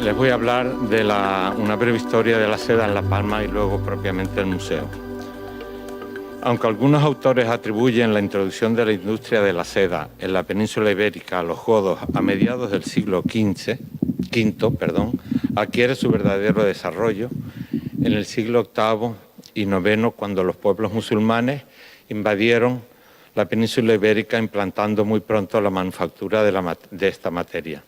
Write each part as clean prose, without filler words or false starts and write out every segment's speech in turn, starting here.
Les voy a hablar de una breve historia de la seda en La Palma y luego propiamente el museo. Aunque algunos autores atribuyen la introducción de la industria de la seda en la península ibérica a los godos a mediados del siglo V, adquiere su verdadero desarrollo en el siglo VIII y IX, cuando los pueblos musulmanes invadieron la península ibérica, implantando muy pronto la manufactura de esta materia.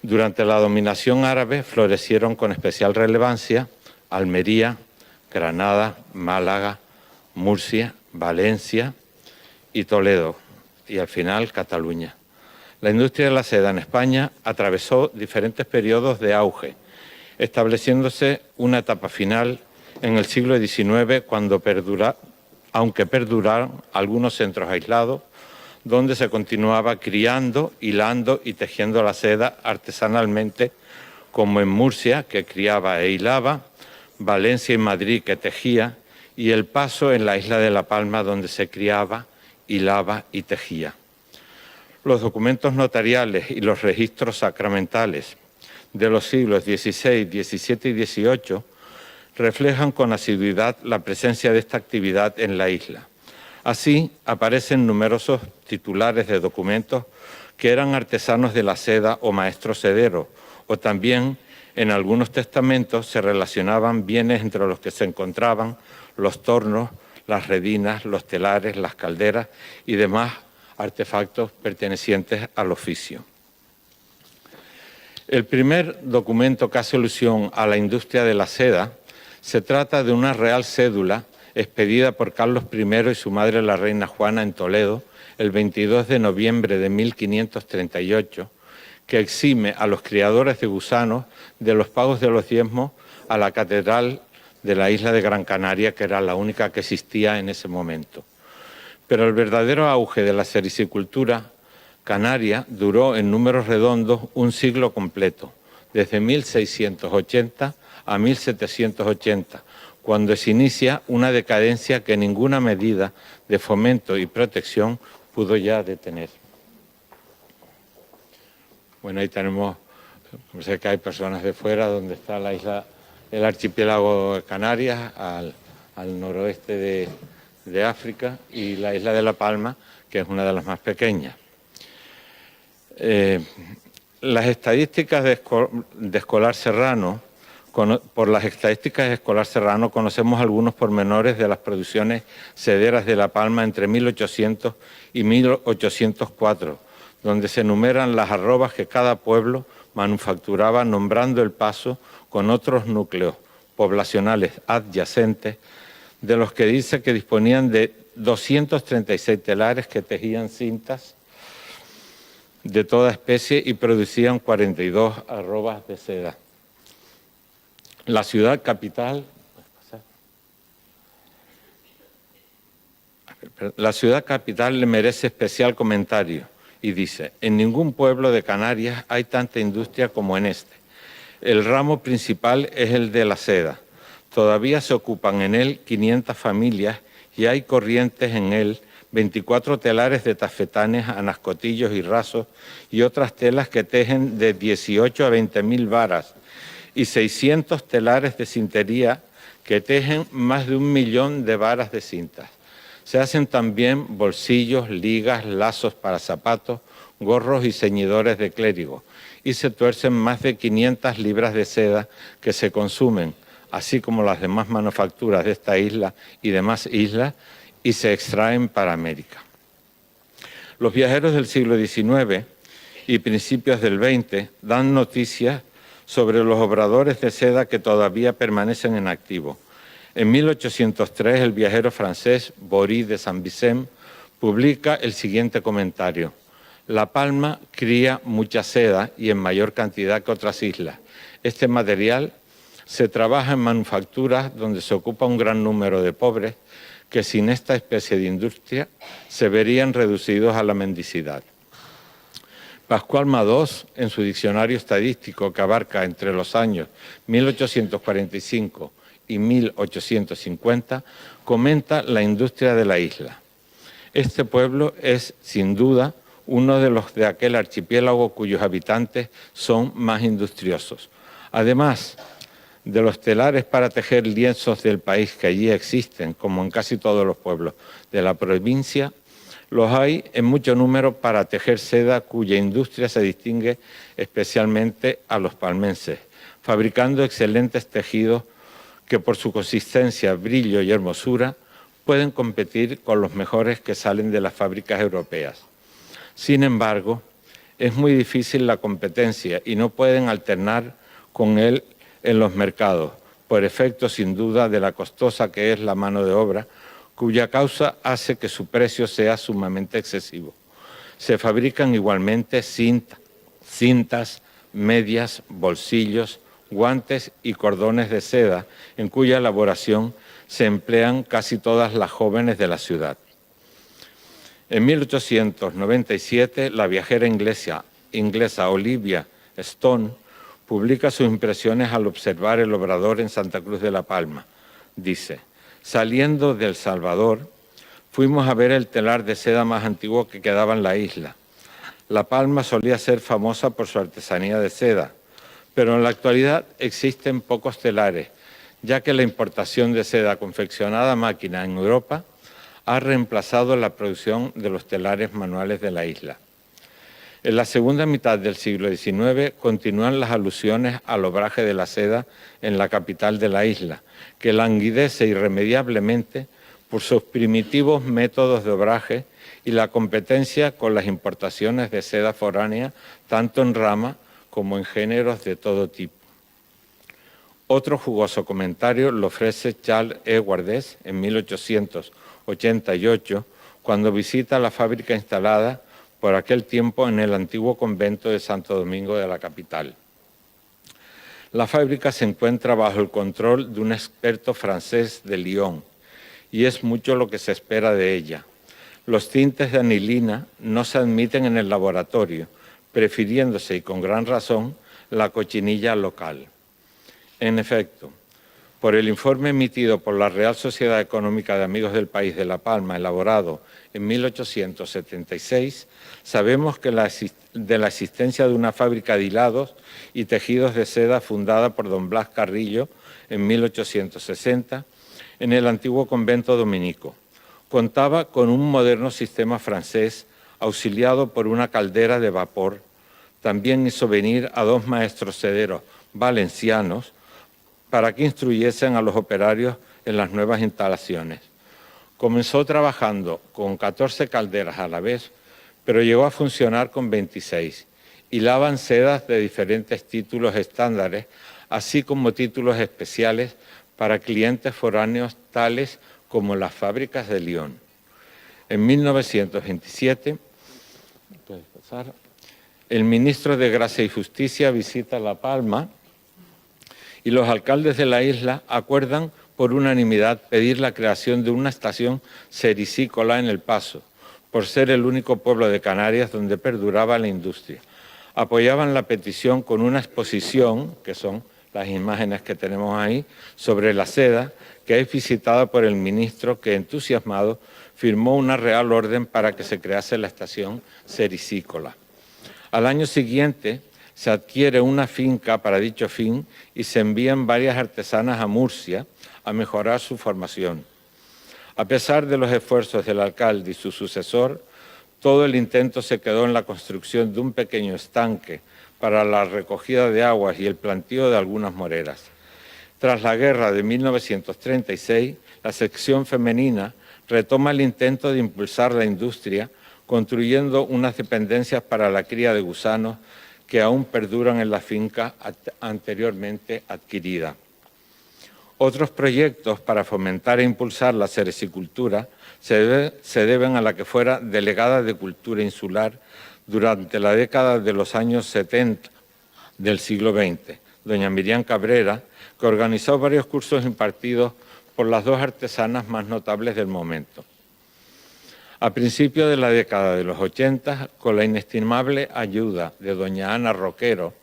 Durante la dominación árabe florecieron con especial relevancia Almería, Granada, Málaga, Murcia, Valencia y Toledo, y al final Cataluña. La industria de la seda en España atravesó diferentes periodos de auge, estableciéndose una etapa final en el siglo XIX, aunque perduraron algunos centros aislados, donde se continuaba criando, hilando y tejiendo la seda artesanalmente, como en Murcia, que criaba e hilaba, Valencia y Madrid, que tejía, y El Paso en la isla de La Palma, donde se criaba, hilaba y tejía. Los documentos notariales y los registros sacramentales de los siglos XVI, XVII y XVIII reflejan con asiduidad la presencia de esta actividad en la isla. Así aparecen numerosos titulares de documentos que eran artesanos de la seda o maestros sederos, o también en algunos testamentos se relacionaban bienes entre los que se encontraban los tornos, las redinas, los telares, las calderas y demás artefactos pertenecientes al oficio. El primer documento que hace alusión a la industria de la seda se trata de una real cédula expedida por Carlos I y su madre, la reina Juana, en Toledo, el 22 de noviembre de 1538, que exime a los criadores de gusanos de los pagos de los diezmos a la catedral de la isla de Gran Canaria, que era la única que existía en ese momento. Pero el verdadero auge de la sericicultura canaria duró en números redondos un siglo completo, desde 1680 a 1780, cuando se inicia una decadencia que ninguna medida de fomento y protección pudo ya detener. Bueno, ahí tenemos, sé que hay personas de fuera, donde está la isla, el archipiélago de Canarias, al noroeste de África, y la isla de La Palma, que es una de las más pequeñas. Las estadísticas de Escolar Serrano, por las estadísticas de Escolar Serrano conocemos algunos pormenores de las producciones sederas de La Palma entre 1800 y 1804, donde se enumeran las arrobas que cada pueblo manufacturaba, nombrando El Paso con otros núcleos poblacionales adyacentes, de los que dice que disponían de 236 telares que tejían cintas de toda especie y producían 42 arrobas de seda. La ciudad capital le merece especial comentario y dice: en ningún pueblo de Canarias hay tanta industria como en este. El ramo principal es el de la seda. Todavía se ocupan en él 500 familias y hay corrientes en él 24 telares de tafetanes, anascotillos y rasos y otras telas que tejen de 18 a 20.000 varas y 600 telares de cintería que tejen más de 1 millón de varas de cintas. Se hacen también bolsillos, ligas, lazos para zapatos, gorros y ceñidores de clérigo, y se tuercen más de 500 libras de seda que se consumen, así como las demás manufacturas de esta isla y demás islas, y se extraen para América. Los viajeros del siglo XIX y principios del XX dan noticias sobre los obradores de seda que todavía permanecen en activo. En 1803, el viajero francés Bory de Saint-Vicent publica el siguiente comentario: La Palma cría mucha seda y en mayor cantidad que otras islas. Este material se trabaja en manufacturas donde se ocupa un gran número de pobres que sin esta especie de industria se verían reducidos a la mendicidad. Pascual Madoz, en su diccionario estadístico que abarca entre los años 1845 y 1850, comenta la industria de la isla. Este pueblo es, sin duda, uno de los de aquel archipiélago cuyos habitantes son más industriosos. Además de los telares para tejer lienzos del país que allí existen, como en casi todos los pueblos de la provincia, los hay en mucho número para tejer seda, cuya industria se distingue especialmente a los palmenses, fabricando excelentes tejidos que por su consistencia, brillo y hermosura pueden competir con los mejores que salen de las fábricas europeas. Sin embargo, es muy difícil la competencia y no pueden alternar con él en los mercados, por efecto sin duda de la costosa que es la mano de obra, cuya causa hace que su precio sea sumamente excesivo. Se fabrican igualmente cintas, medias, bolsillos, guantes y cordones de seda, en cuya elaboración se emplean casi todas las jóvenes de la ciudad. En 1897, la viajera inglesa Olivia Stone publica sus impresiones al observar el obrador en Santa Cruz de la Palma. Dice: saliendo de El Salvador, fuimos a ver el telar de seda más antiguo que quedaba en la isla. La Palma solía ser famosa por su artesanía de seda, pero en la actualidad existen pocos telares, ya que la importación de seda confeccionada a máquina en Europa ha reemplazado la producción de los telares manuales de la isla. En la segunda mitad del siglo XIX continúan las alusiones al obraje de la seda en la capital de la isla, que languidece irremediablemente por sus primitivos métodos de obraje y la competencia con las importaciones de seda foránea, tanto en rama como en géneros de todo tipo. Otro jugoso comentario lo ofrece Charles E. Guardés en 1888, cuando visita la fábrica instalada por aquel tiempo en el antiguo convento de Santo Domingo de la capital. La fábrica se encuentra bajo el control de un experto francés de Lyon y es mucho lo que se espera de ella. Los tintes de anilina no se admiten en el laboratorio, prefiriéndose, y con gran razón, la cochinilla local. En efecto, por el informe emitido por la Real Sociedad Económica de Amigos del País de La Palma, elaborado en 1876, sabemos que de la existencia de una fábrica de hilados y tejidos de seda fundada por don Blas Carrillo en 1860 en el antiguo convento dominico. Contaba con un moderno sistema francés auxiliado por una caldera de vapor. También hizo venir a 2 maestros sederos valencianos para que instruyesen a los operarios en las nuevas instalaciones. Comenzó trabajando con 14 calderas a la vez, pero llegó a funcionar con 26. Hilaban sedas de diferentes títulos estándares, así como títulos especiales para clientes foráneos tales como las fábricas de Lyon. En 1927, el ministro de Gracia y Justicia visita La Palma y los alcaldes de la isla acuerdan por unanimidad pedir la creación de una estación sericícola en El Paso, por ser el único pueblo de Canarias donde perduraba la industria. Apoyaban la petición con una exposición, que son las imágenes que tenemos ahí, sobre la seda, que es visitada por el ministro que, entusiasmado, firmó una real orden para que se crease la estación sericícola. Al año siguiente se adquiere una finca para dicho fin y se envían varias artesanas a Murcia a mejorar su formación. A pesar de los esfuerzos del alcalde y su sucesor, todo el intento se quedó en la construcción de un pequeño estanque para la recogida de aguas y el plantío de algunas moreras. Tras la guerra de 1936, la sección femenina retoma el intento de impulsar la industria, construyendo unas dependencias para la cría de gusanos que aún perduran en la finca anteriormente adquirida. Otros proyectos para fomentar e impulsar la cerecicultura se deben a la que fuera delegada de Cultura Insular durante la década de los años 70 del siglo XX, doña Miriam Cabrera, que organizó varios cursos impartidos por las 2 artesanas más notables del momento. A principios de la década de los 80, con la inestimable ayuda de doña Ana Roquero,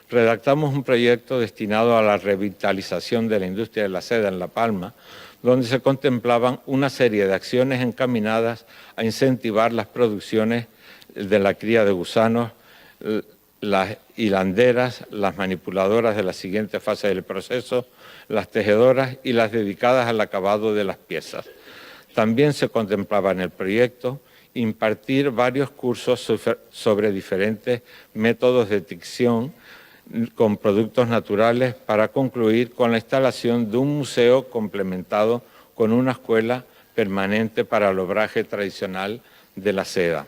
redactamos un proyecto destinado a la revitalización de la industria de la seda en La Palma, donde se contemplaban una serie de acciones encaminadas a incentivar las producciones de la cría de gusanos, las hilanderas, las manipuladoras de la siguiente fase del proceso, las tejedoras y las dedicadas al acabado de las piezas. También se contemplaba en el proyecto impartir varios cursos sobre diferentes métodos de tinción con productos naturales para concluir con la instalación de un museo complementado con una escuela permanente para el obraje tradicional de la seda.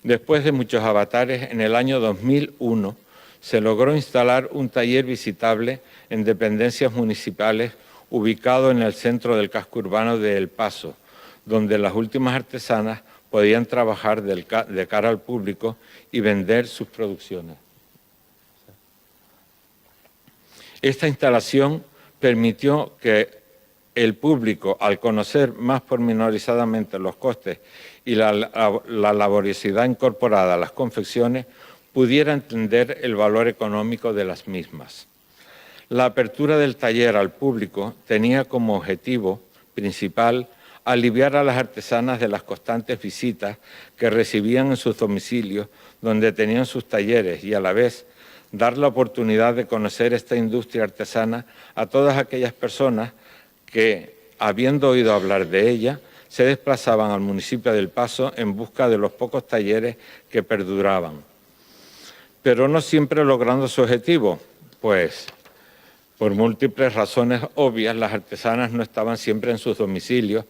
Después de muchos avatares, en el año 2001 se logró instalar un taller visitable en dependencias municipales ubicado en el centro del casco urbano de El Paso, donde las últimas artesanas podían trabajar de cara al público y vender sus producciones. Esta instalación permitió que el público, al conocer más pormenorizadamente los costes y la laboriosidad incorporada a las confecciones, pudiera entender el valor económico de las mismas. La apertura del taller al público tenía como objetivo principal aliviar a las artesanas de las constantes visitas que recibían en sus domicilios, donde tenían sus talleres, y a la vez dar la oportunidad de conocer esta industria artesana a todas aquellas personas que, habiendo oído hablar de ella, se desplazaban al municipio de El Paso en busca de los pocos talleres que perduraban. Pero no siempre logrando su objetivo, pues por múltiples razones obvias las artesanas no estaban siempre en sus domicilios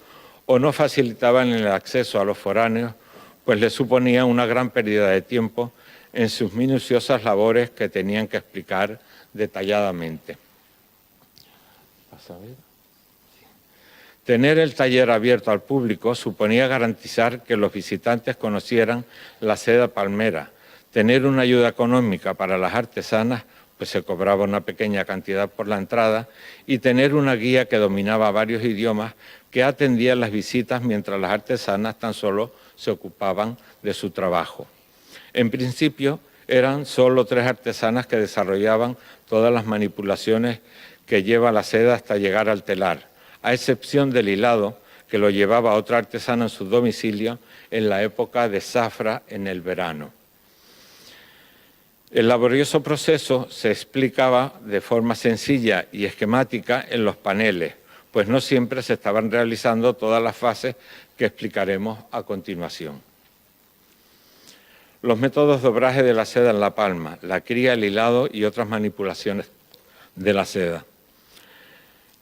o no facilitaban el acceso a los foráneos, pues les suponía una gran pérdida de tiempo en sus minuciosas labores que tenían que explicar detalladamente. ¿Vas a ver? Tener el taller abierto al público suponía garantizar que los visitantes conocieran la seda palmera, tener una ayuda económica para las artesanas, pues se cobraba una pequeña cantidad por la entrada, y tener una guía que dominaba varios idiomas que atendía las visitas mientras las artesanas tan solo se ocupaban de su trabajo. En principio, eran solo 3 artesanas que desarrollaban todas las manipulaciones que lleva la seda hasta llegar al telar, a excepción del hilado, que lo llevaba otra artesana en su domicilio en la época de zafra en el verano. El laborioso proceso se explicaba de forma sencilla y esquemática en los paneles, pues no siempre se estaban realizando todas las fases que explicaremos a continuación. Los métodos de obraje de la seda en La Palma, la cría, el hilado y otras manipulaciones de la seda.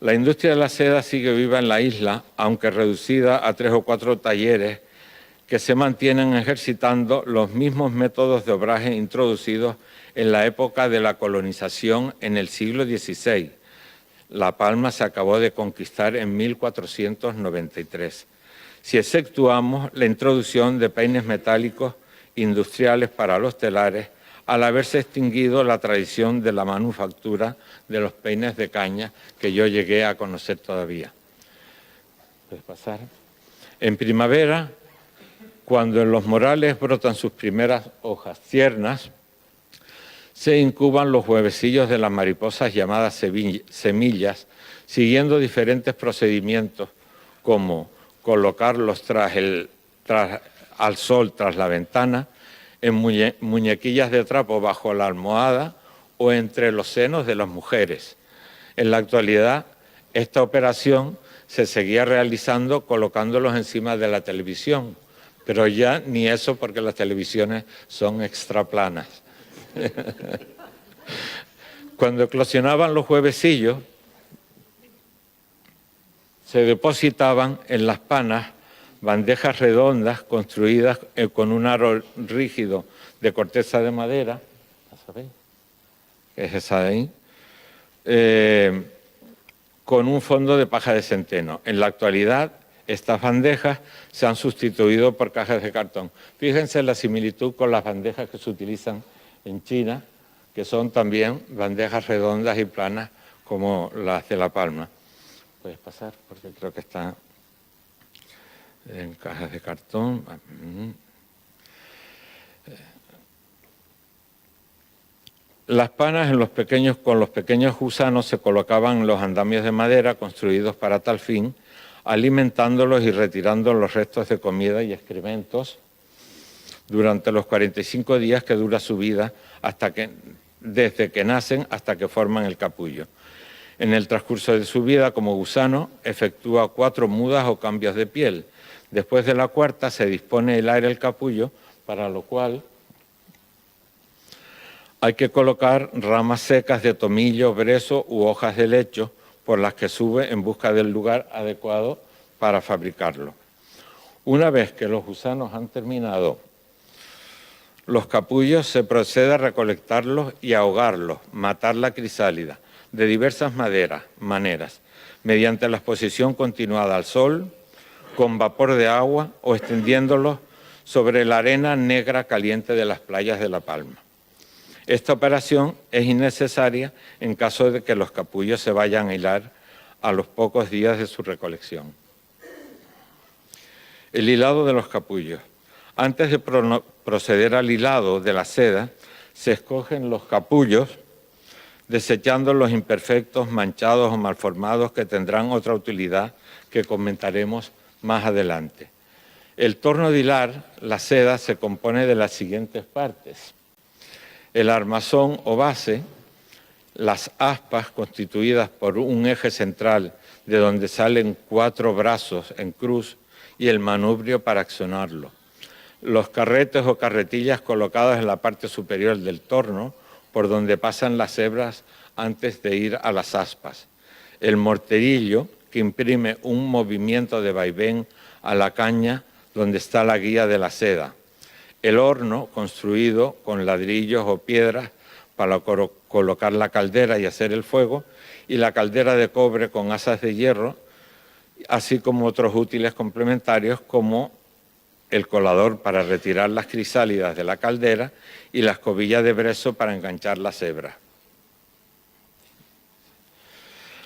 La industria de la seda sigue viva en la isla, aunque reducida a 3 o 4 talleres que se mantienen ejercitando los mismos métodos de obraje introducidos en la época de la colonización en el siglo XVI. La Palma se acabó de conquistar en 1493. Si exceptuamos la introducción de peines metálicos industriales para los telares, al haberse extinguido la tradición de la manufactura de los peines de caña que yo llegué a conocer todavía. ¿Puedes pasar? En primavera, cuando en los morales brotan sus primeras hojas tiernas, se incuban los huevecillos de las mariposas llamadas semillas, siguiendo diferentes procedimientos como colocarlos al sol tras la ventana, en muñequillas de trapo bajo la almohada o entre los senos de las mujeres. En la actualidad, esta operación se seguía realizando colocándolos encima de la televisión, pero ya ni eso, porque las televisiones son extraplanas. Cuando eclosionaban los huevecillos, se depositaban en las panas bandejas redondas construidas con un aro rígido de corteza de madera, ¿sabéis? Es esa de ahí, con un fondo de paja de centeno. En la actualidad, estas bandejas se han sustituido por cajas de cartón. Fíjense la similitud con las bandejas que se utilizan en China, que son también bandejas redondas y planas como las de La Palma. Puedes pasar, porque creo que está en cajas de cartón. Las panas con los pequeños gusanos se colocaban en los andamios de madera construidos para tal fin, alimentándolos y retirando los restos de comida y excrementos durante los 45 días que dura su vida, desde que nacen hasta que forman el capullo. En el transcurso de su vida como gusano efectúa 4 mudas o cambios de piel. Después de la cuarta se dispone el aire del capullo, para lo cual hay que colocar ramas secas de tomillo, brezo u hojas de lecho por las que sube en busca del lugar adecuado para fabricarlo. Una vez que los gusanos han terminado los capullos, se procede a recolectarlos y ahogarlos, matar la crisálida, de diversas maneras, mediante la exposición continuada al sol, con vapor de agua o extendiéndolos sobre la arena negra caliente de las playas de La Palma. Esta operación es innecesaria en caso de que los capullos se vayan a hilar a los pocos días de su recolección. El hilado de los capullos. Antes de proceder al hilado de la seda, se escogen los capullos, desechando los imperfectos, manchados o malformados que tendrán otra utilidad que comentaremos más adelante. El torno de hilar la seda se compone de las siguientes partes: el armazón o base, las aspas constituidas por un eje central de donde salen 4 brazos en cruz y el manubrio para accionarlo, los carretes o carretillas colocados en la parte superior del torno por donde pasan las hebras antes de ir a las aspas, el morterillo que imprime un movimiento de vaivén a la caña donde está la guía de la seda, el horno construido con ladrillos o piedras para colocar la caldera y hacer el fuego, y la caldera de cobre con asas de hierro, así como otros útiles complementarios como el colador para retirar las crisálidas de la caldera y la escobilla de brezo para enganchar las hebras.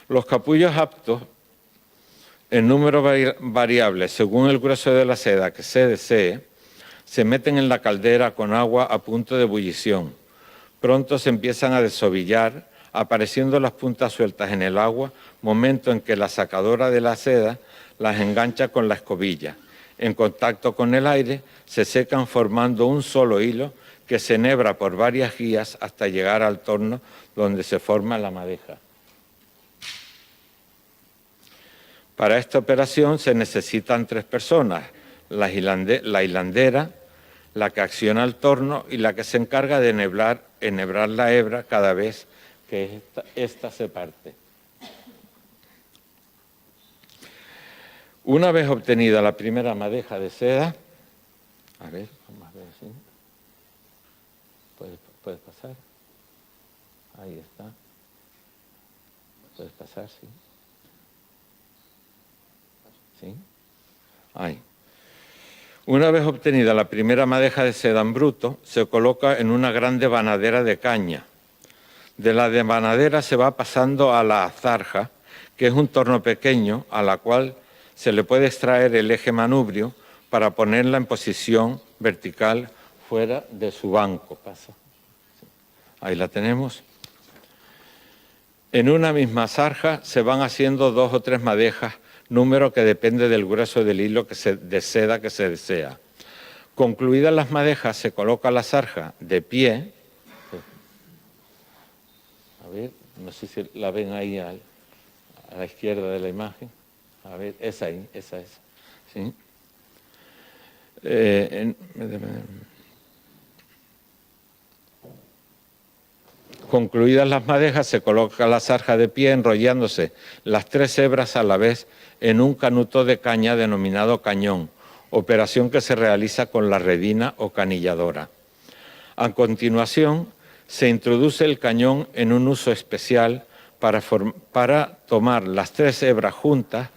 Los capullos aptos, en número variable según el grueso de la seda que se desee, se meten en la caldera con agua a punto de ebullición. Pronto se empiezan a desovillar, apareciendo las puntas sueltas en el agua, momento en que la sacadora de la seda las engancha con la escobilla. En contacto con el aire, se secan formando un solo hilo que se enhebra por varias guías hasta llegar al torno donde se forma la madeja. Para esta operación se necesitan 3 personas: la hilandera, la que acciona el torno y la que se encarga de enhebrar la hebra cada vez que ésta se parte. Una vez obtenida la primera madeja de seda, a ver, vamos a ver si puedes pasar. Ahí está. Puedes pasar, sí. ¿Sí? Ahí. Una vez obtenida la primera madeja de seda en bruto, se coloca en una grande vanadera de caña. De la vanadera se va pasando a la azarja, que es un torno pequeño a la cual se le puede extraer el eje manubrio para ponerla en posición vertical fuera de su banco. Pasa. Ahí la tenemos. En una misma zarja se van haciendo 2 o 3 madejas, número que depende del grueso del hilo de seda que se desea. Concluidas las madejas, se coloca la zarja de pie. A ver, no sé si la ven ahí a la izquierda de la imagen. A ver, esa es. ¿Sí? Concluidas las madejas, se coloca la zarja de pie enrollándose las 3 hebras a la vez en un canuto de caña denominado cañón, operación que se realiza con la redina o canilladora. A continuación, se introduce el cañón en un uso especial para tomar las 3 hebras juntas,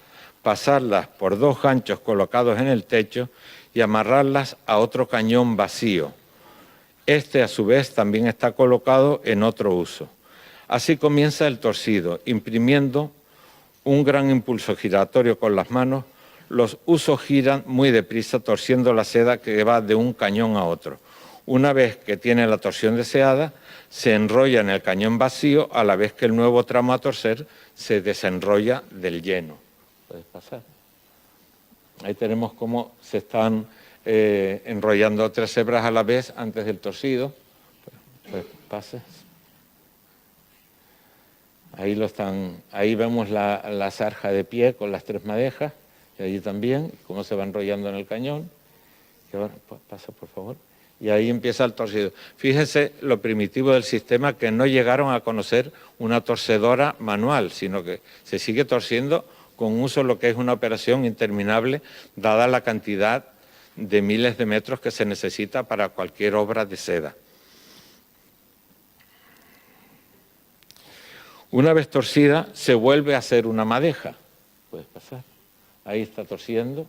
pasarlas por 2 ganchos colocados en el techo y amarrarlas a otro cañón vacío. Este, a su vez, también está colocado en otro uso. Así comienza el torcido, imprimiendo un gran impulso giratorio con las manos. Los usos giran muy deprisa, torciendo la seda que va de un cañón a otro. Una vez que tiene la torsión deseada, se enrolla en el cañón vacío, a la vez que el nuevo tramo a torcer se desenrolla del lleno. ¿Puedes pasar? Ahí tenemos cómo se están enrollando 3 hebras a la vez antes del torcido. Pues pases. Ahí vemos la zarja de pie con las 3 madejas, y allí también, cómo se va enrollando en el cañón. Y ahora, pasa por favor. Y ahí empieza el torcido. Fíjense lo primitivo del sistema, que no llegaron a conocer una torcedora manual, sino que se sigue torciendo con uso, lo que es una operación interminable, dada la cantidad de miles de metros que se necesita para cualquier obra de seda. Una vez torcida, se vuelve a hacer una madeja. Puedes pasar. Ahí está torciendo.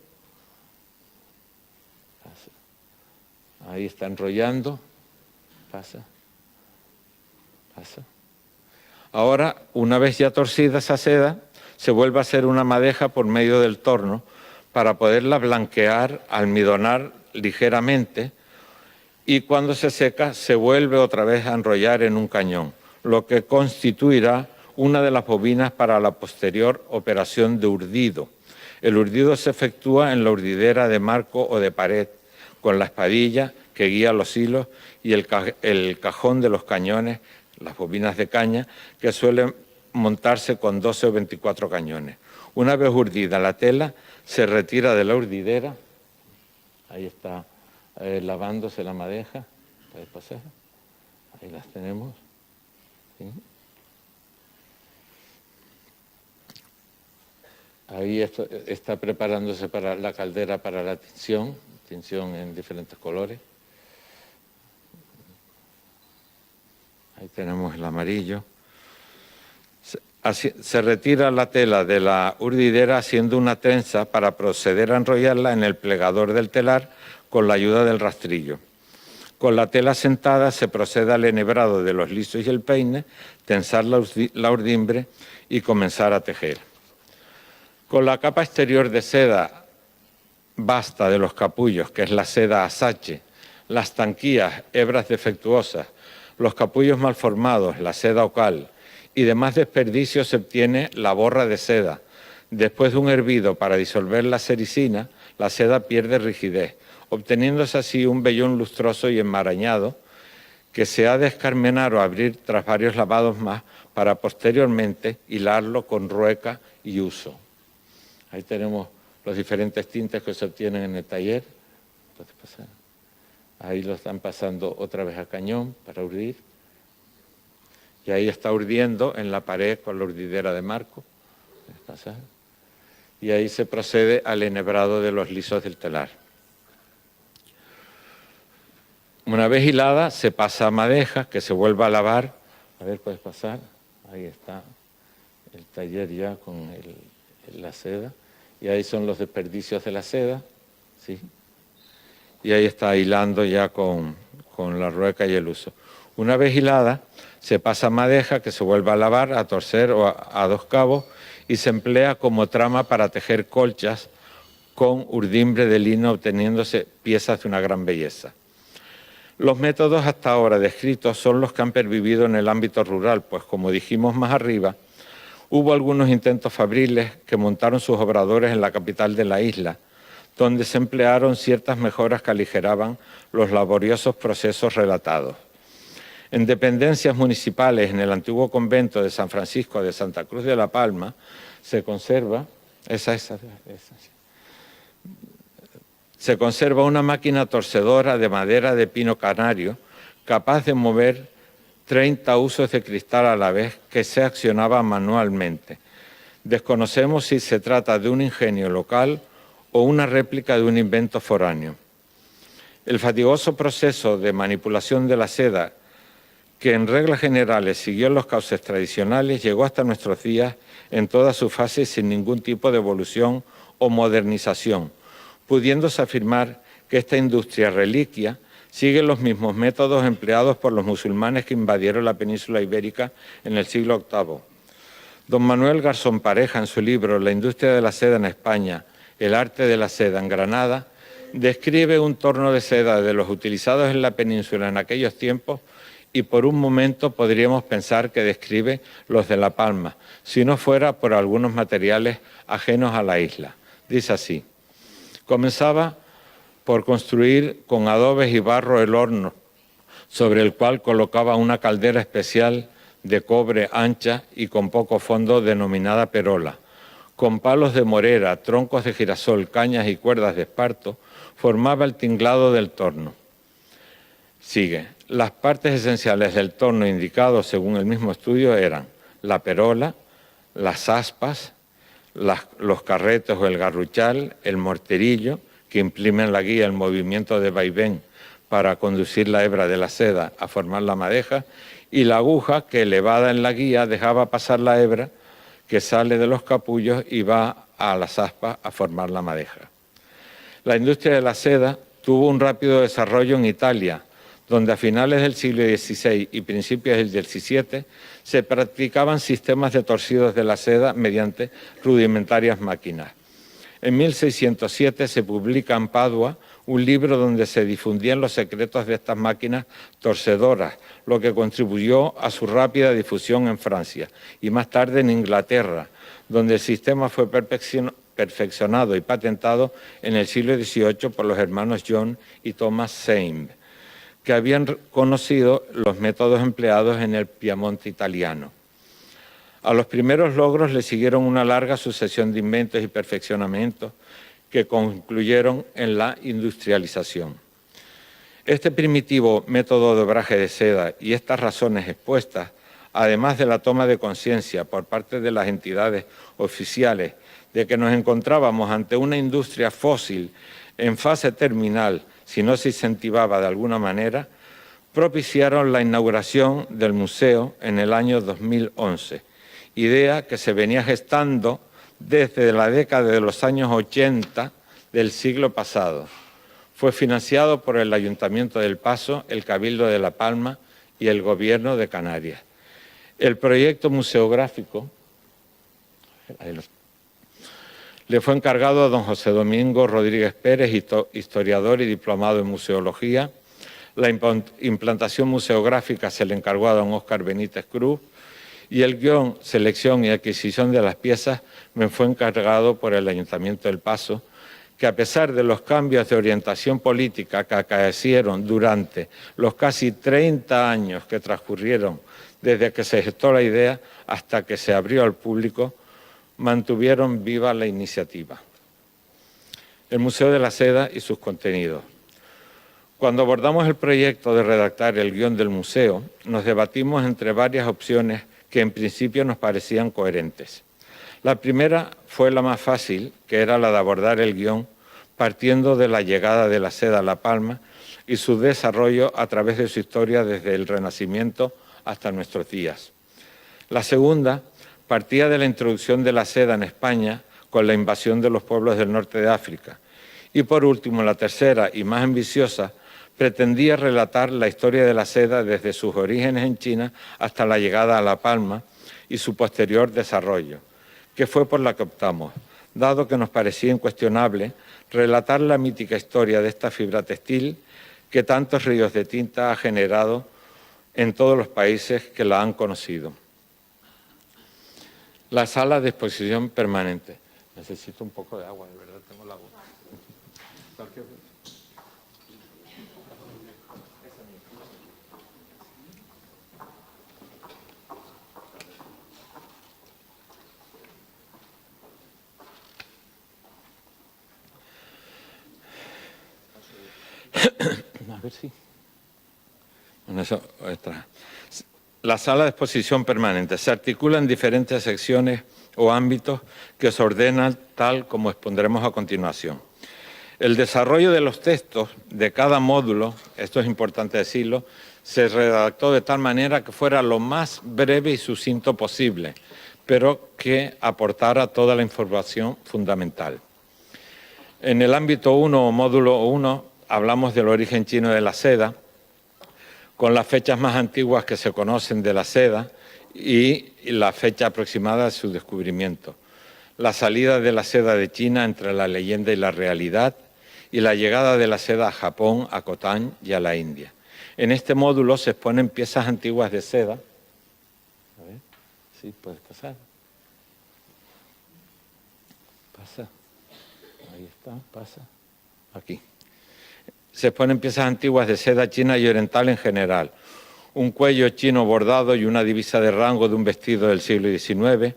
Pasa. Ahí está enrollando. Pasa. Pasa. Ahora, una vez ya torcida esa seda, se vuelve a hacer una madeja por medio del torno para poderla blanquear, almidonar ligeramente, y cuando se seca se vuelve otra vez a enrollar en un cañón, lo que constituirá una de las bobinas para la posterior operación de urdido. El urdido se efectúa en la urdidera de marco o de pared, con la espadilla que guía los hilos y el cajón de los cañones, las bobinas de caña, que suelen montarse con 12 o 24 cañones. Una vez urdida la tela, se retira de la urdidera. Ahí está lavándose la madeja. ¿Puedes pasar? Ahí las tenemos. ¿Sí? Ahí está preparándose para la caldera para la tinción en diferentes colores. Ahí tenemos el amarillo. Se retira la tela de la urdidera haciendo una trenza para proceder a enrollarla en el plegador del telar con la ayuda del rastrillo. Con la tela sentada se procede al enhebrado de los lisos y el peine, tensar la urdimbre y comenzar a tejer. Con la capa exterior de seda basta de los capullos, que es la seda asache, las tanquillas, hebras defectuosas, los capullos mal formados, la seda ocal y demás desperdicios, se obtiene la borra de seda. Después de un hervido para disolver la sericina, la seda pierde rigidez, obteniéndose así un vellón lustroso y enmarañado que se ha de escarmenar o abrir tras varios lavados más para posteriormente hilarlo con rueca y uso. Ahí tenemos los diferentes tintes que se obtienen en el taller. ¿Puedes pasar? Ahí lo están pasando otra vez a cañón para urdir. Y ahí está urdiendo en la pared con la urdidera de marco. ¿Puedes pasar? Y ahí se procede al enhebrado de los lisos del telar. Una vez hilada, se pasa a madeja, que se vuelve a lavar. A ver, ¿puedes pasar? Ahí está el taller ya con la seda. Y ahí son los desperdicios de la seda, ¿sí? Y ahí está hilando ya con la rueca y el uso. Una vez hilada, se pasa a madeja, que se vuelve a lavar, a torcer o a 2 cabos, y se emplea como trama para tejer colchas con urdimbre de lino, obteniéndose piezas de una gran belleza. Los métodos hasta ahora descritos son los que han pervivido en el ámbito rural, pues como dijimos más arriba, hubo algunos intentos fabriles que montaron sus obradores en la capital de la isla, donde se emplearon ciertas mejoras que aligeraban los laboriosos procesos relatados. En dependencias municipales, en el antiguo convento de San Francisco de Santa Cruz de la Palma, se conserva una máquina torcedora de madera de pino canario capaz de mover 30 usos de cristal a la vez, que se accionaba manualmente. Desconocemos si se trata de un ingenio local o una réplica de un invento foráneo. El fatigoso proceso de manipulación de la seda, que en reglas generales siguió los cauces tradicionales, llegó hasta nuestros días en todas sus fases sin ningún tipo de evolución o modernización, pudiéndose afirmar que esta industria reliquia sigue los mismos métodos empleados por los musulmanes que invadieron la península ibérica en el siglo VIII. Don Manuel Garzón Pareja, en su libro La industria de la seda en España, el arte de la seda en Granada, describe un torno de seda de los utilizados en la península en aquellos tiempos, y por un momento podríamos pensar que describe los de La Palma, si no fuera por algunos materiales ajenos a la isla. Dice así: comenzaba por construir con adobes y barro el horno, sobre el cual colocaba una caldera especial de cobre ancha y con poco fondo denominada perola. Con palos de morera, troncos de girasol, cañas y cuerdas de esparto, formaba el tinglado del torno. Sigue. Las partes esenciales del torno indicado según el mismo estudio eran la perola, las aspas, los carretes o el garruchal, el morterillo, que imprime en la guía el movimiento de vaivén para conducir la hebra de la seda a formar la madeja, y la aguja que elevada en la guía dejaba pasar la hebra que sale de los capullos y va a las aspas a formar la madeja. La industria de la seda tuvo un rápido desarrollo en Italia, donde a finales del siglo XVI y principios del XVII se practicaban sistemas de torcidos de la seda mediante rudimentarias máquinas. En 1607 se publica en Padua un libro donde se difundían los secretos de estas máquinas torcedoras, lo que contribuyó a su rápida difusión en Francia y más tarde en Inglaterra, donde el sistema fue perfeccionado y patentado en el siglo XVIII por los hermanos John y Thomas Seim, que habían conocido los métodos empleados en el Piamonte italiano. A los primeros logros le siguieron una larga sucesión de inventos y perfeccionamientos que concluyeron en la industrialización. Este primitivo método de obraje de seda y estas razones expuestas, además de la toma de conciencia por parte de las entidades oficiales de que nos encontrábamos ante una industria fósil en fase terminal, si no se incentivaba de alguna manera, propiciaron la inauguración del museo en el año 2011, idea que se venía gestando desde la década de los años 80 del siglo pasado. Fue financiado por el Ayuntamiento del Paso, el Cabildo de La Palma y el Gobierno de Canarias. El proyecto museográfico le fue encargado a don José Domingo Rodríguez Pérez, historiador y diplomado en museología. La implantación museográfica se le encargó a don Óscar Benítez Cruz y el guión, selección y adquisición de las piezas me fue encargado por el Ayuntamiento del Paso, que a pesar de los cambios de orientación política que acaecieron durante los casi 30 años que transcurrieron desde que se gestó la idea hasta que se abrió al público, mantuvieron viva la iniciativa. El Museo de la Seda y sus contenidos. Cuando abordamos el proyecto de redactar el guión del museo, nos debatimos entre varias opciones que en principio nos parecían coherentes. La primera fue la más fácil, que era la de abordar el guión partiendo de la llegada de la seda a La Palma y su desarrollo a través de su historia desde el Renacimiento hasta nuestros días. La segunda partía de la introducción de la seda en España con la invasión de los pueblos del norte de África. Y por último, la tercera y más ambiciosa pretendía relatar la historia de la seda desde sus orígenes en China hasta la llegada a La Palma y su posterior desarrollo, que fue por la que optamos, dado que nos parecía incuestionable relatar la mítica historia de esta fibra textil que tantos ríos de tinta ha generado en todos los países que la han conocido. La sala de exposición permanente. Necesito un poco de agua, de verdad, tengo la boca. A ver si. Bueno, eso está. La sala de exposición permanente se articula en diferentes secciones o ámbitos que se ordenan tal como expondremos a continuación. El desarrollo de los textos de cada módulo, esto es importante decirlo, se redactó de tal manera que fuera lo más breve y sucinto posible, pero que aportara toda la información fundamental. En el ámbito 1 o módulo 1 hablamos del origen chino de la seda, con las fechas más antiguas que se conocen de la seda y la fecha aproximada de su descubrimiento, la salida de la seda de China entre la leyenda y la realidad y la llegada de la seda a Japón, a Khotan y a la India. En este módulo se exponen piezas antiguas de seda. A ver, sí, puedes pasar. Pasa. Ahí está, pasa. Aquí. se exponen piezas antiguas de seda china y oriental en general. Un cuello chino bordado y una divisa de rango de un vestido del siglo XIX,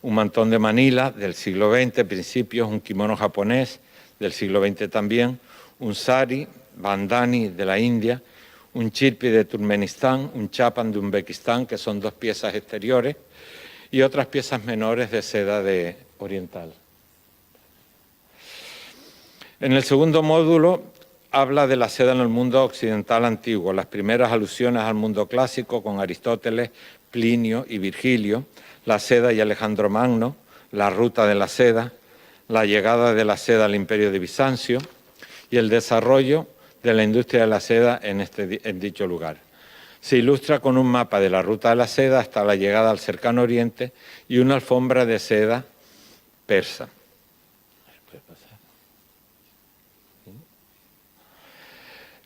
un mantón de Manila del siglo XX, principios, un kimono japonés del siglo XX también, un sari, bandani de la India, un chirpi de Turkmenistán, un chapan de Uzbekistán, que son dos piezas exteriores, y otras piezas menores de seda oriental. En el segundo módulo habla de la seda en el mundo occidental antiguo, las primeras alusiones al mundo clásico con Aristóteles, Plinio y Virgilio, la seda y Alejandro Magno, la ruta de la seda, la llegada de la seda al Imperio de Bizancio y el desarrollo de la industria de la seda en dicho lugar. Se ilustra con un mapa de la ruta de la seda hasta la llegada al cercano oriente y una alfombra de seda persa.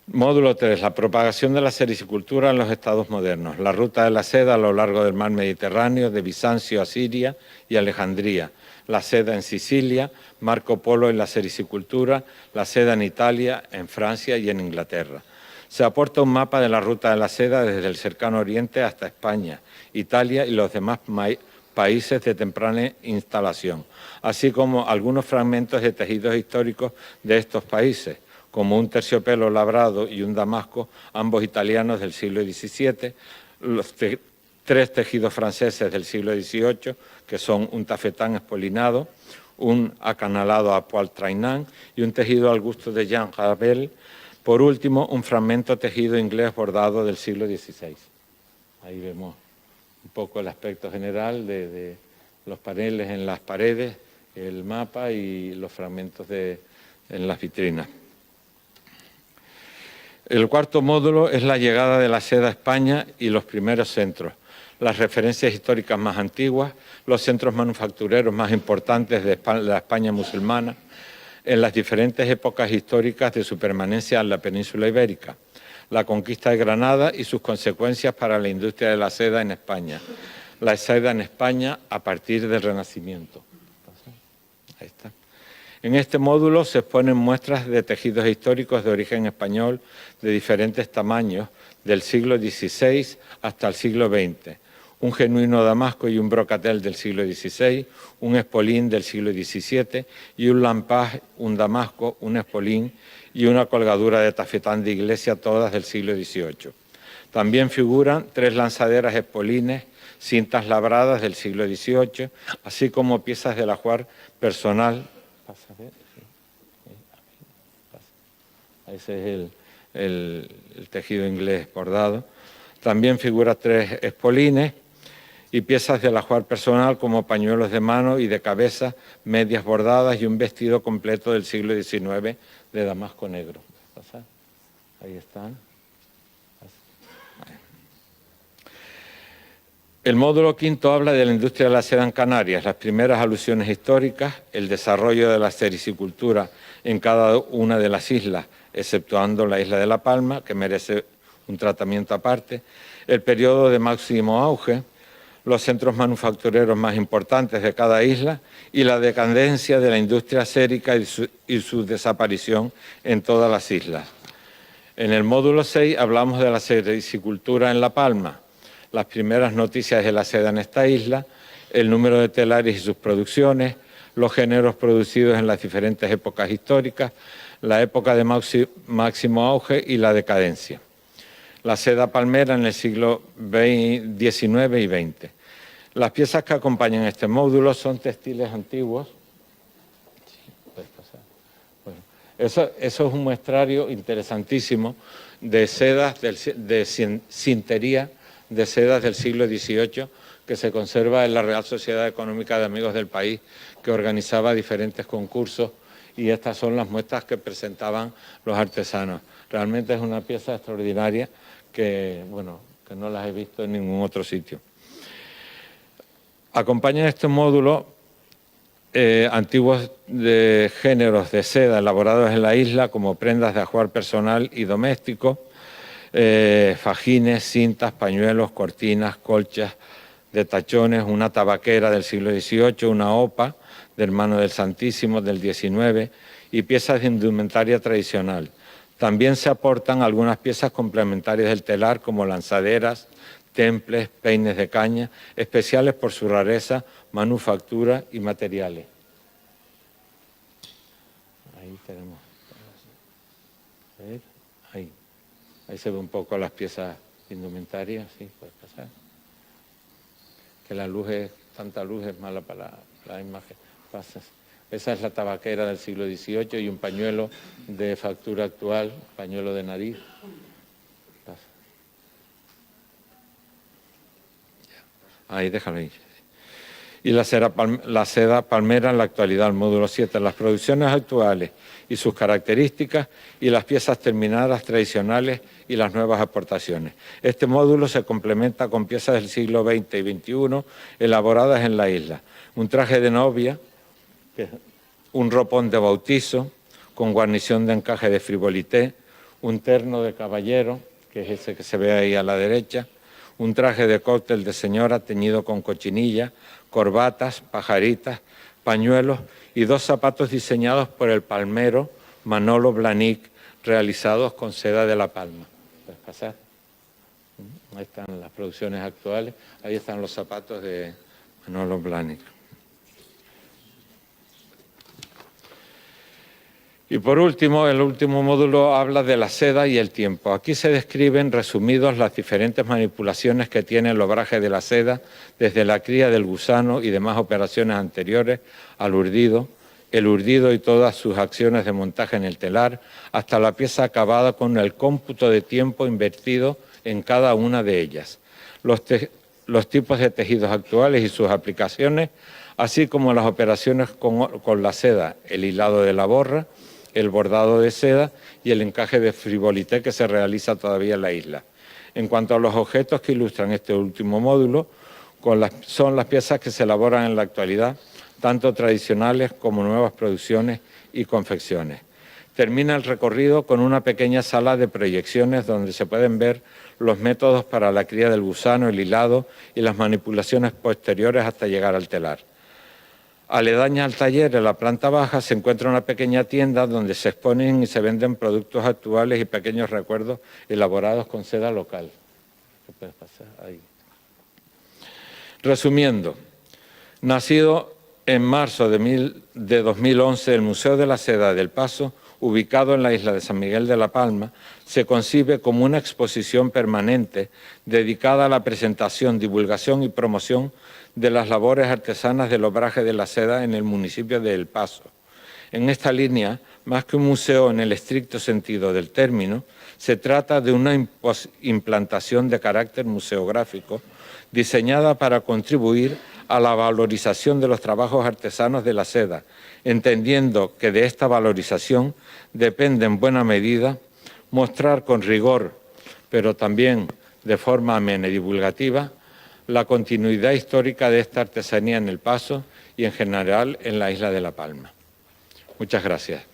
Módulo 3. La propagación de la sericicultura en los estados modernos. La ruta de la seda a lo largo del mar Mediterráneo, de Bizancio a Siria y Alejandría. La seda en Sicilia, Marco Polo en la sericicultura, la seda en Italia, en Francia y en Inglaterra. Se aporta un mapa de la ruta de la seda desde el cercano oriente hasta España, Italia y los demás países de temprana instalación, así como algunos fragmentos de tejidos históricos de estos países, como un terciopelo labrado y un damasco, ambos italianos del siglo XVII, los tres tejidos franceses del siglo XVIII, que son un tafetán espolinado, un acanalado a poil traînant y un tejido al gusto de Jean Rabel. Por último, un fragmento tejido inglés bordado del siglo XVI. Ahí vemos un poco el aspecto general de los paneles en las paredes, el mapa y los fragmentos en las vitrinas. El cuarto módulo es la llegada de la seda a España y los primeros centros, las referencias históricas más antiguas, los centros manufactureros más importantes de la España musulmana, en las diferentes épocas históricas de su permanencia en la península ibérica, la conquista de Granada y sus consecuencias para la industria de la seda en España, la seda en España a partir del Renacimiento. Ahí está. En este módulo se exponen muestras de tejidos históricos de origen español de diferentes tamaños, del siglo XVI hasta el siglo XX, un genuino damasco y un brocatel del siglo XVI, un espolín del siglo XVII y un lampaz, un damasco, un espolín y una colgadura de tafetán de iglesia, todas del siglo XVIII. También figuran 3 lanzaderas espolines, cintas labradas del siglo XVIII, así como piezas del ajuar personal. Ese es el tejido inglés bordado. También figuran 3 espolines y piezas del ajuar personal como pañuelos de mano y de cabeza, medias bordadas y un vestido completo del siglo XIX de damasco negro. Ahí están. El módulo quinto habla de la industria de la seda en Canarias, las primeras alusiones históricas, el desarrollo de la sericicultura en cada una de las islas, exceptuando la isla de La Palma, que merece un tratamiento aparte, el periodo de máximo auge, los centros manufactureros más importantes de cada isla y la decadencia de la industria sérica y su desaparición en todas las islas. En el módulo 6 hablamos de la sericicultura en La Palma, las primeras noticias de la seda en esta isla, el número de telares y sus producciones, los géneros producidos en las diferentes épocas históricas, la época de máximo auge y la decadencia. La seda palmera en el siglo XIX y XX. Las piezas que acompañan este módulo son textiles antiguos. Bueno, eso es un muestrario interesantísimo de sedas, de cintería, de sedas del siglo XVIII que se conserva en la Real Sociedad Económica de Amigos del País, que organizaba diferentes concursos, y estas son las muestras que presentaban los artesanos. Realmente es una pieza extraordinaria que no las he visto en ningún otro sitio. Acompañan este módulo antiguos de géneros de seda elaborados en la isla, como prendas de ajuar personal y doméstico, fajines, cintas, pañuelos, cortinas, colchas de tachones, una tabaquera del siglo XVIII, una opa de Hermano del Santísimo del XIX y piezas de indumentaria tradicional. También se aportan algunas piezas complementarias del telar, como lanzaderas, temples, peines de caña, especiales por su rareza, manufactura y materiales. Ahí tenemos. Ahí se ve un poco las piezas indumentarias, sí, puedes pasar. Que la luz tanta luz es mala para la imagen. Pasas. Esa es la tabaquera del siglo XVIII y un pañuelo de factura actual, pañuelo de nariz. Ahí, déjalo ahí. Y la seda palmera en la actualidad, el módulo 7, las producciones actuales y sus características y las piezas terminadas tradicionales y las nuevas aportaciones. Este módulo se complementa con piezas del siglo XX y XXI elaboradas en la isla. Un traje de novia, un ropón de bautizo con guarnición de encaje de frivolité, un terno de caballero, que es ese que se ve ahí a la derecha, un traje de cóctel de señora teñido con cochinilla, corbatas, pajaritas, pañuelos y 2 zapatos diseñados por el palmero Manolo Blahnik, realizados con seda de La Palma. ¿Puedes pasar? Ahí están las producciones actuales, ahí están los zapatos de Manolo Blahnik. Y por último, el último módulo habla de la seda y el tiempo. Aquí se describen resumidos las diferentes manipulaciones que tiene el obraje de la seda, desde la cría del gusano y demás operaciones anteriores al urdido, el urdido y todas sus acciones de montaje en el telar, hasta la pieza acabada con el cómputo de tiempo invertido en cada una de ellas. Los tipos de tejidos actuales y sus aplicaciones, así como las operaciones con la seda, el hilado de la borra, el bordado de seda y el encaje de frivolité que se realiza todavía en la isla. En cuanto a los objetos que ilustran este último módulo, son las piezas que se elaboran en la actualidad, tanto tradicionales como nuevas producciones y confecciones. Termina el recorrido con una pequeña sala de proyecciones donde se pueden ver los métodos para la cría del gusano, el hilado y las manipulaciones posteriores hasta llegar al telar. Aledaña al taller, en la planta baja, se encuentra una pequeña tienda donde se exponen y se venden productos actuales y pequeños recuerdos elaborados con seda local. ¿Qué puedes pasar? Ahí. Resumiendo, nacido en marzo de 2011, el Museo de la Seda del Paso, ubicado en la isla de San Miguel de la Palma, se concibe como una exposición permanente dedicada a la presentación, divulgación y promoción de las labores artesanas del obraje de la seda en el municipio de El Paso. En esta línea, más que un museo en el estricto sentido del término, se trata de una implantación de carácter museográfico diseñada para contribuir a la valorización de los trabajos artesanos de la seda, entendiendo que de esta valorización depende en buena medida mostrar con rigor, pero también de forma amena y divulgativa, la continuidad histórica de esta artesanía en El Paso y en general en la isla de La Palma. Muchas gracias.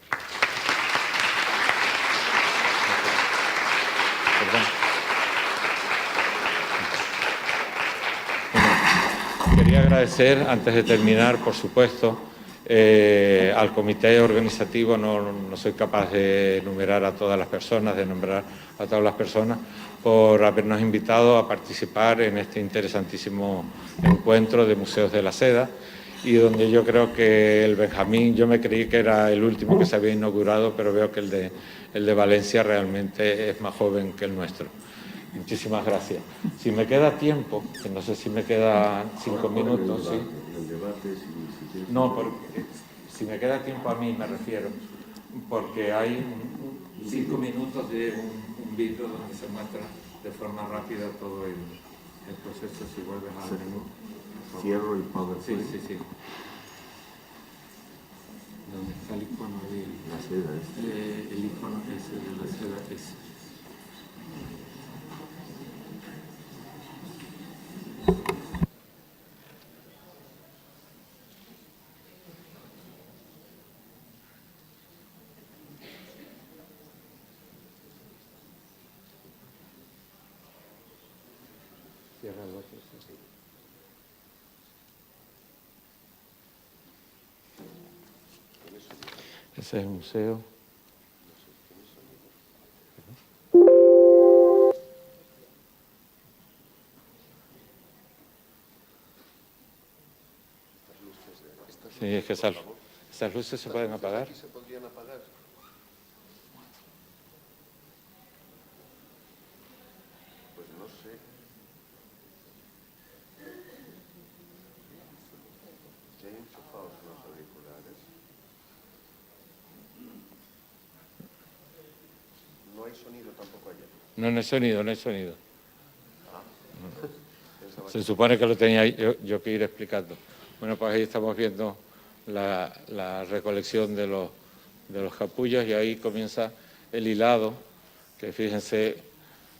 Quería agradecer, antes de terminar, por supuesto, al comité organizativo. No soy capaz de enumerar a todas las personas, de nombrar a todas las personas, por habernos invitado a participar en este interesantísimo encuentro de museos de la seda, y donde yo creo que el Benjamín, yo me creí que era el último que se había inaugurado, pero veo que el de Valencia realmente es más joven que el nuestro. Muchísimas gracias. Si me queda tiempo, que no sé si me quedan 5 minutos, ¿sí? No, porque si me queda tiempo a mí, me refiero, porque hay 5 minutos de un vídeo donde se muestra de forma rápida todo el proceso. Si vuelves al menú. Cierro el PowerPoint. Sí. ¿Dónde está el icono de la seda? El icono ese de la seda es... Cierra el otro, sí. Ese es el museo. Sí, es que esas luces se pueden apagar. Aquí se podrían apagar. Pues no sé. Ya hay enchufados los auriculares. No hay sonido tampoco allá. No, no hay sonido, no hay sonido. Pensaba Se supone que lo tenía yo que ir explicando. Bueno, pues ahí estamos viendo la recolección de los capullos y ahí comienza el hilado, que fíjense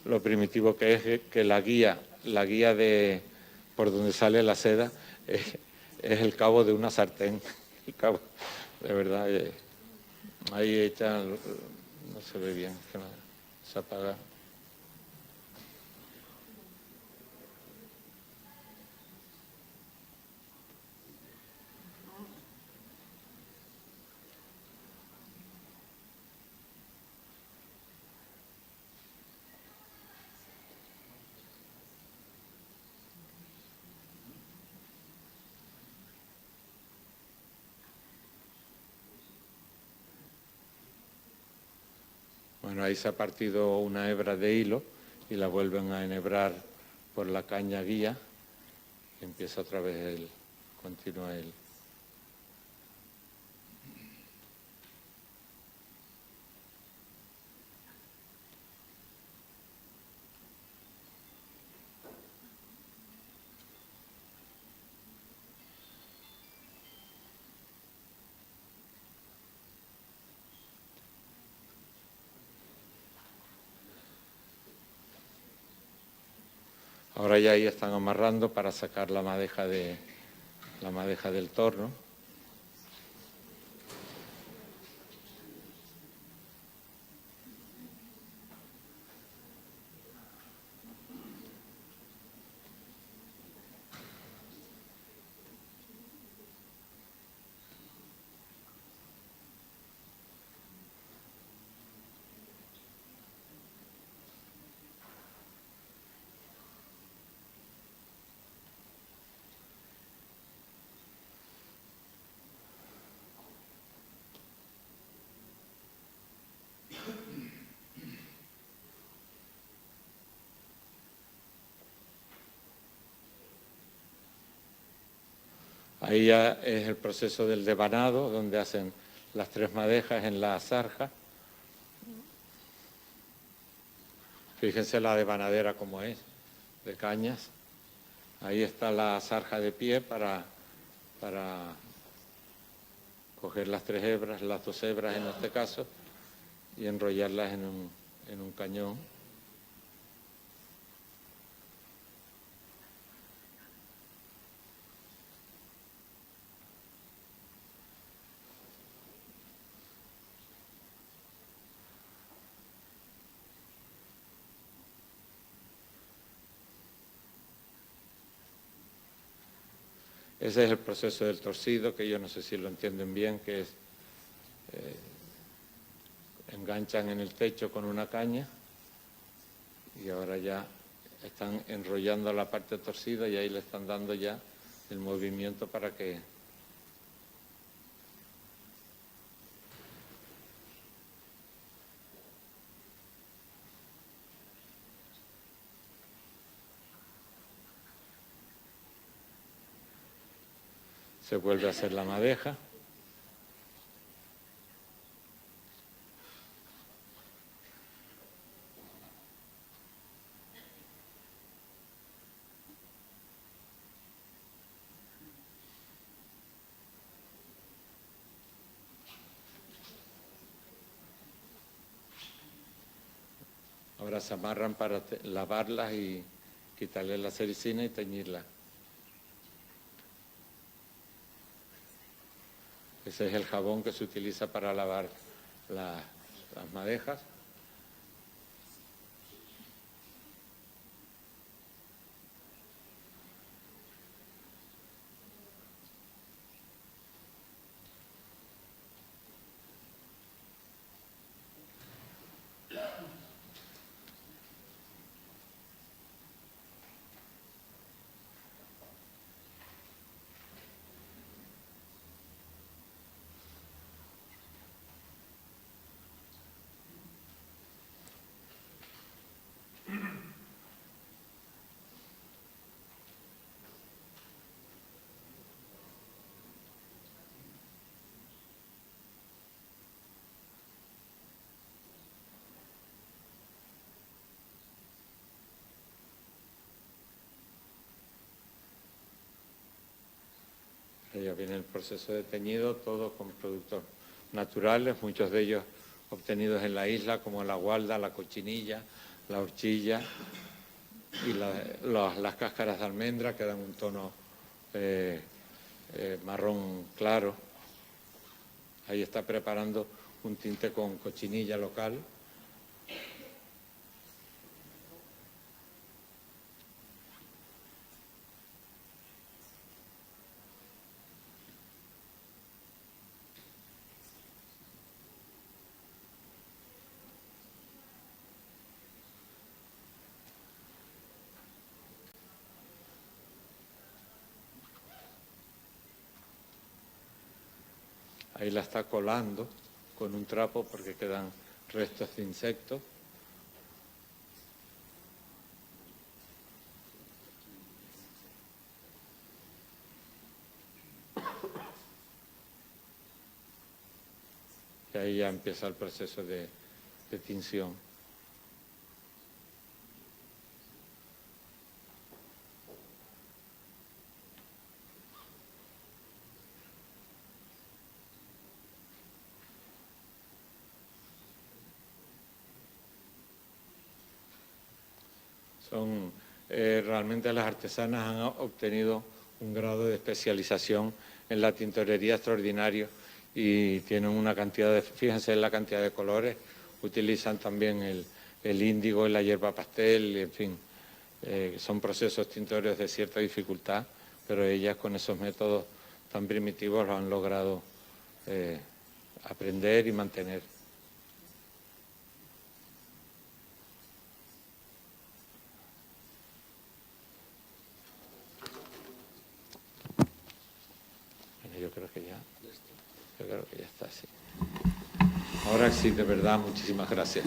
lo primitivo que es, que la guía de por donde sale la seda es el cabo de una sartén. El cabo, de verdad, ahí echan, no se ve bien, que no, se apaga. Bueno, ahí se ha partido una hebra de hilo y la vuelven a enhebrar por la caña guía y empieza otra vez continúa el. Ahora ya ahí están amarrando para sacar la madeja del torno. Ahí ya es el proceso del devanado, donde hacen las 3 madejas en la zarja. Fíjense la devanadera como es, de cañas. Ahí está la zarja de pie para coger las 3 hebras, las 2 hebras en este caso, y enrollarlas en un cañón. Ese es el proceso del torcido, que yo no sé si lo entienden bien, que es enganchan en el techo con una caña y ahora ya están enrollando la parte torcida y ahí le están dando ya el movimiento para que se vuelve a hacer la madeja. Ahora se amarran para lavarlas y quitarle la sericina y teñirlas. Ese es el jabón que se utiliza para lavar las madejas. Ya viene el proceso de teñido, todo con productos naturales, muchos de ellos obtenidos en la isla, como la gualda, la cochinilla, la horchilla y las cáscaras de almendra, que dan un tono marrón claro. Ahí está preparando un tinte con cochinilla local. Ahí la está colando con un trapo porque quedan restos de insectos. Y ahí ya empieza el proceso de tinción. Realmente las artesanas han obtenido un grado de especialización en la tintorería extraordinario y tienen una cantidad de, fíjense en la cantidad de colores, utilizan también el índigo y la hierba pastel, en fin, son procesos tintorios de cierta dificultad, pero ellas con esos métodos tan primitivos lo han logrado aprender y mantener. Yo creo que ya está así. Ahora sí, de verdad, muchísimas gracias.